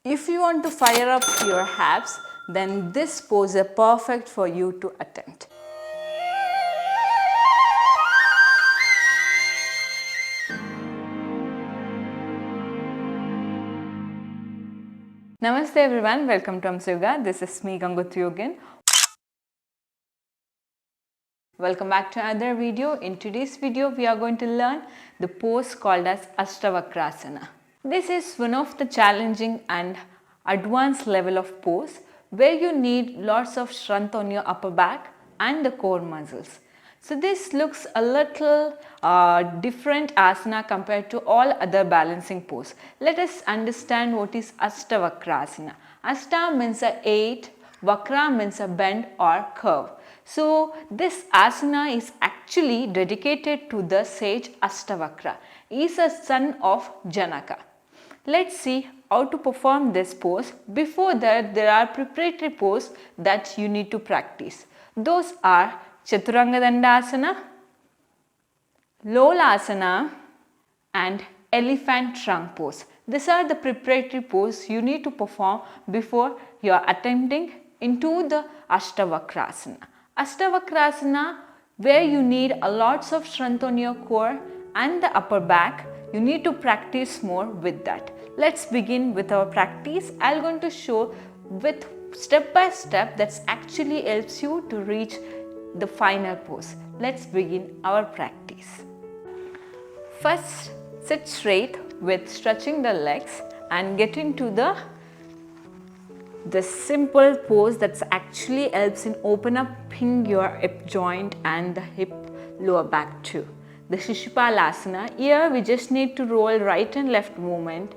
If you want to fire up your abs, then this pose is perfect for you to attempt. Namaste everyone, welcome to Hamsa Yoga. This is me Gangothri again. Welcome back to another video. In today's video, we are going to learn the pose called as Astavakrasana. This is one of the challenging and advanced level of pose where you need lots of strength on your upper back and the core muscles. So this looks a little different asana compared to all other balancing pose. Let us understand what is Astavakrasana. Asta means a 8, Vakra means a bend or curve. So this asana is actually dedicated to the sage Astavakra. He is a son of Janaka. Let's see how to perform this pose. Before that, there are preparatory poses that you need to practice. Those are Chaturanga Dandasana, Lolasana and elephant trunk pose. These are the preparatory poses you need to perform before you are attempting into the Astavakrasana. Astavakrasana, where you need a lots of strength on your core and the upper back, you need to practice more with that. Let's begin with our practice. I'm going to show with step by step that actually helps you to reach the final pose. Let's begin our practice. First, sit straight with stretching the legs and get into the simple pose that actually helps in opening your hip joint and the hip lower back too. The Shishupalasana. Here we just need to roll right and left movement.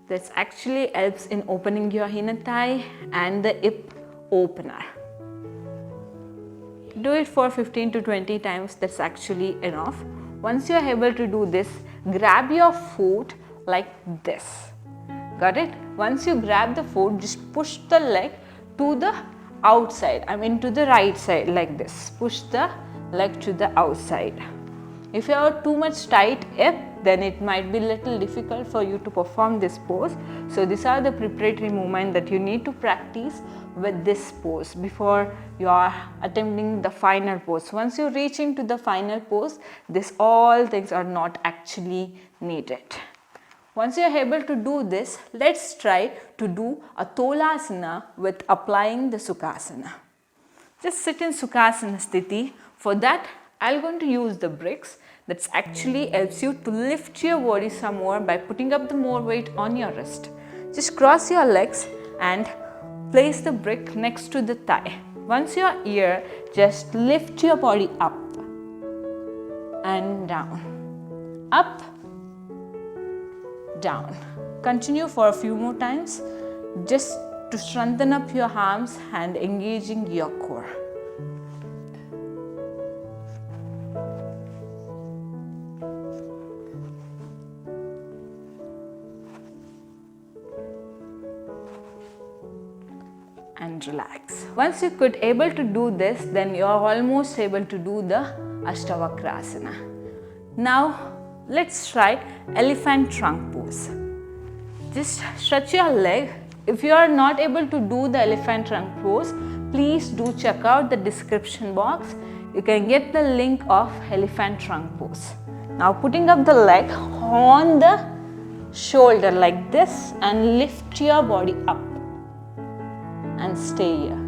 That actually helps in opening your inner thigh and the hip opener. Do it for 15 to 20 times, that's actually enough. Once you are able to do this, grab your foot like this. Got it? Once you grab the foot, just push the leg to the outside, to the right side like this. Push the leg to the outside. If you have too much tight hip, then it might be little difficult for you to perform this pose. So these are the preparatory movements that you need to practice with this pose before you are attempting the final pose. Once you reach into the final pose, this all things are not actually needed. Once you are able to do this, let's try to do a Tolasana with applying the Sukhasana. Just sit in Sukhasana Sthiti. For that, I'm going to use the bricks. That actually helps you to lift your body some more by putting up the more weight on your wrist. Just cross your legs and place the brick next to the thigh. Once you're here, just lift your body up and down, up, down. Continue for a few more times just to strengthen up your arms and engaging your core. And relax. Once you could able to do this, then you are almost able to do the Ashtavakrasana. Now let's try elephant trunk pose. Just stretch your leg. If you are not able to do the elephant trunk pose, please do check out the description box. You can get the link of elephant trunk pose. Now putting up the leg on the shoulder like this and lift your body up. And stay here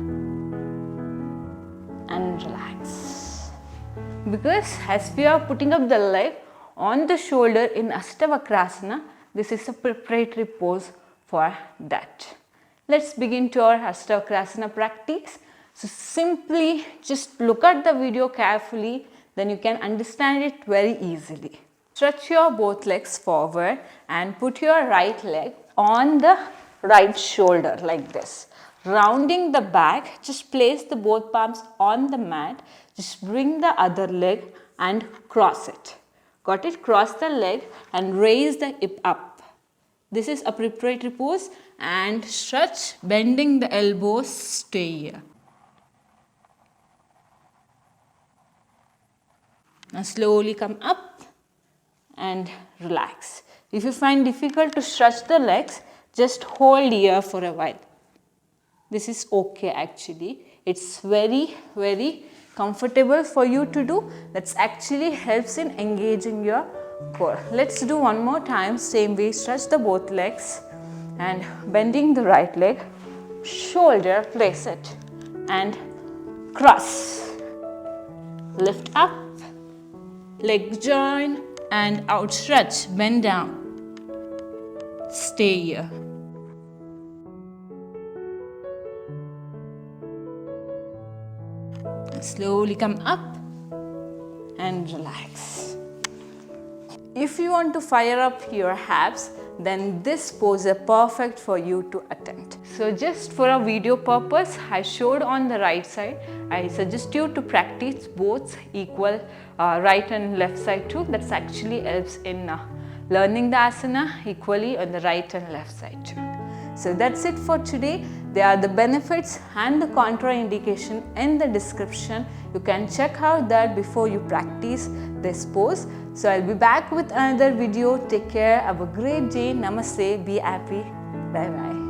and relax. Because as we are putting up the leg on the shoulder in Astavakrasana, this is a preparatory pose for that. Let's begin to our Astavakrasana practice. So simply just look at the video carefully, then you can understand it very easily. Stretch your both legs forward and put your right leg on the right shoulder like this. Rounding the back, just place the both palms on the mat. Just bring the other leg and cross it. Got it? Cross the leg and raise the hip up. This is a preparatory pose and stretch, bending the elbows, stay here. Now slowly come up and relax. If you find difficult to stretch the legs, Just hold here for a while. This is okay actually. It's very, very comfortable for you to do. That actually helps in engaging your core. Let's do one more time. Same way, stretch the both legs and bending the right leg. Shoulder, place it and cross. Lift up, leg join and outstretch, bend down. Stay here. Slowly come up and relax. If you want to fire up your abs, then this pose is perfect for you to attempt. So just for a video purpose, I showed on the right side. I suggest you to practice both equal right and left side too. That actually helps in learning the asana equally on the right and left side too. So that's it for today. There are the benefits and the contraindication in the description. You can check out that before you practice this pose. So I'll be back with another video. Take care. Have a great day. Namaste. Be happy. Bye bye.